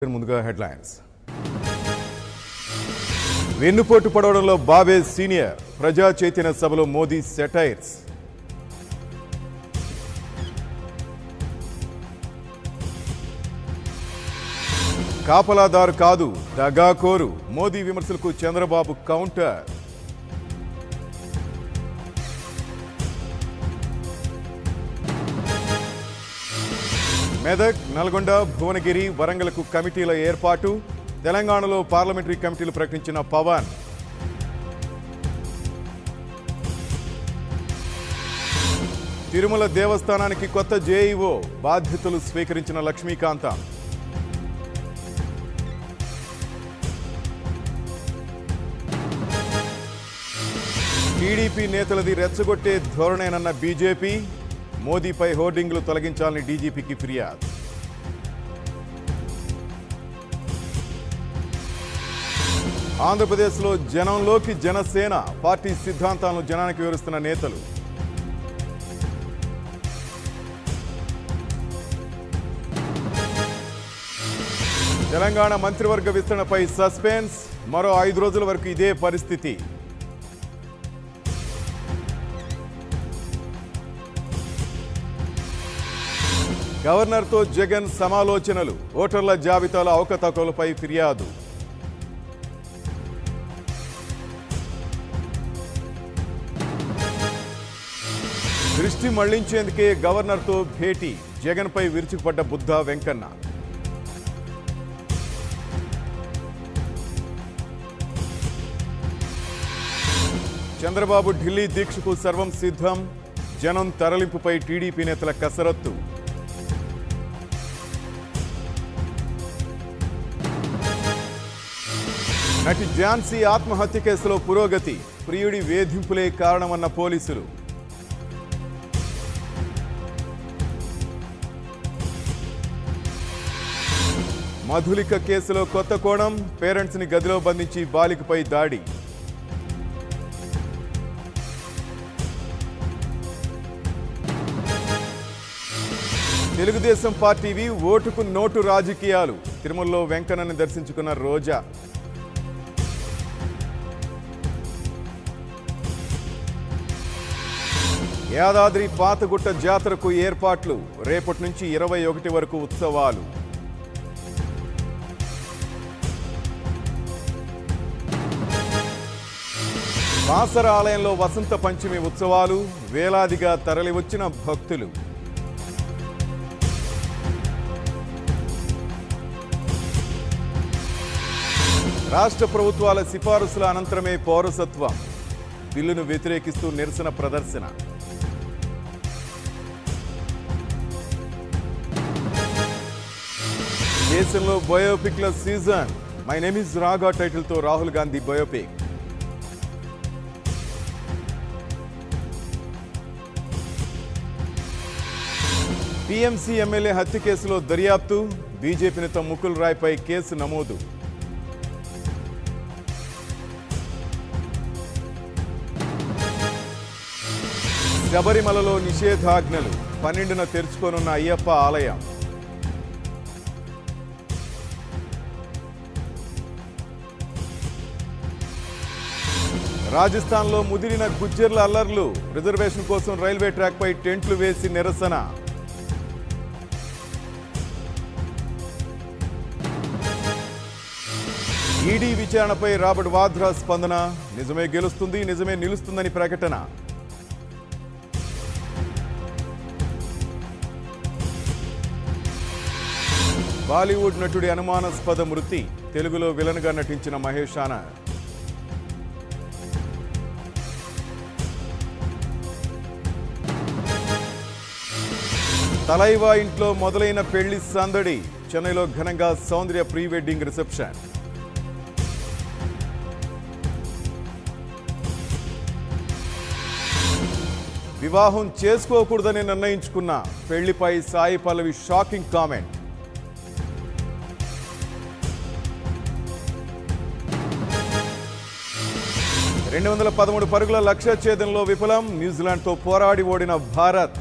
ముందుగా హెడ్లైన్స్. వెన్నుపోటు పడవడంలో బాబే సీనియర్, ప్రజా చైతన్య సభలో మోదీ సెటైర్స్. కాపలాదారు కాదు దగాకోరు, మోదీ విమర్శలకు చంద్రబాబు కౌంటర్. మెదక్, నల్గొండ, భువనగిరి, వరంగల్కు కమిటీల ఏర్పాటు, తెలంగాణలో పార్లమెంటరీ కమిటీలు ప్రకటించిన పవన్. తిరుమల దేవస్థానానికి కొత్త జేఈఓ, బాధ్యతలు స్వీకరించిన లక్ష్మీకాంత. టీడీపీ నేతలది రెచ్చగొట్టే ధోరణేనన్న బీజేపీ, మోదీపై హోర్డింగ్లు తొలగించాలని డీజీపీకి ఫిర్యాదు. ఆంధ్రప్రదేశ్లో జనంలోకి జనసేన, పార్టీ సిద్ధాంతాలను జనానికి వివరిస్తున్న నేతలు. తెలంగాణ మంత్రివర్గ విస్తరణపై సస్పెన్స్, మరో 5 రోజుల వరకు ఇదే పరిస్థితి. గవర్నర్తో జగన్ సమాలోచనలు, ఓటర్ల జాబితాల అవకతవకలపై ఫిర్యాదు. దృష్టి మళ్లించేందుకే గవర్నర్తో భేటీ, జగన్పై విరుచుకుపడ్డ బుద్ధా వెంకన్న. చంద్రబాబు ఢిల్లీ దీక్షకు సర్వం సిద్ధం, జనం తరలింపుపై టీడీపీ నేతల కసరత్తు. నటి ఝాన్సీ ఆత్మహత్య కేసులో పురోగతి, ప్రియుడి వేధింపులే కారణమన్న పోలీసులు. మధులిక కేసులో కొత్త కోణం, పేరెంట్స్ ని గదిలో బంధించి బాలికపై దాడి. తెలుగుదేశం పార్టీవి ఓటుకు నోటు రాజకీయాలు, తిరుమలలో వెంకన్నని దర్శించుకున్న రోజా. యాదాద్రి పాతగుట్ట జాతరకు ఏర్పాట్లు, రేపటి నుంచి 21 వరకు ఉత్సవాలు. బాసర ఆలయంలో వసంత పంచమి ఉత్సవాలు, వేలాదిగా తరలివచ్చిన భక్తులు. రాష్ట్ర ప్రభుత్వాల సిఫారసుల అనంతరమే పౌరసత్వం, బిల్లును వ్యతిరేకిస్తూ నిరసన ప్రదర్శన. దేశంలో బయోపిక్ల సీజన్, మై నేమ్ ఇస్ రాగా టైటిల్తో Rahul Gandhi biopic. TMC MLA హత్య కేసులో దర్యాప్తు, బీజేపీ నేత ముకుల్ రాయ్పై కేసు నమోదు. శబరిమలలో నిషేధాజ్ఞలు, 12న తెరుచుకోనున్న అయ్యప్ప ఆలయం. రాజస్థాన్లో ముదిరిన గుజ్జర్ల అల్లర్లు, రిజర్వేషన్ కోసం రైల్వే ట్రాక్పై టెంట్లు వేసి నిరసన. ఈడీ విచారణపై రాబర్ట్ వాద్రా స్పందన, నిజమే గెలుస్తుంది, నిజమే నిలుస్తుందని ప్రకటన. బాలీవుడ్ నటుడి అనుమానాస్పద మృతి, తెలుగులో విలన్గా నటించిన మహేష్ ఆనంద్. తలైవా ఇంట్లో మొదలైన పెళ్లి సందడి, చెన్నైలో ఘనంగా సౌందర్య ప్రీ వెడ్డింగ్ రిసెప్షన్. వివాహం చేసుకోకూడదని నిర్ణయించుకున్న, పెళ్లిపై సాయి పల్లవి షాకింగ్ కామెంట్. $213 పరుగుల లక్ష్య ఛేదనలో విఫలం, న్యూజిలాండ్తో పోరాడి ఓడిన భారత్.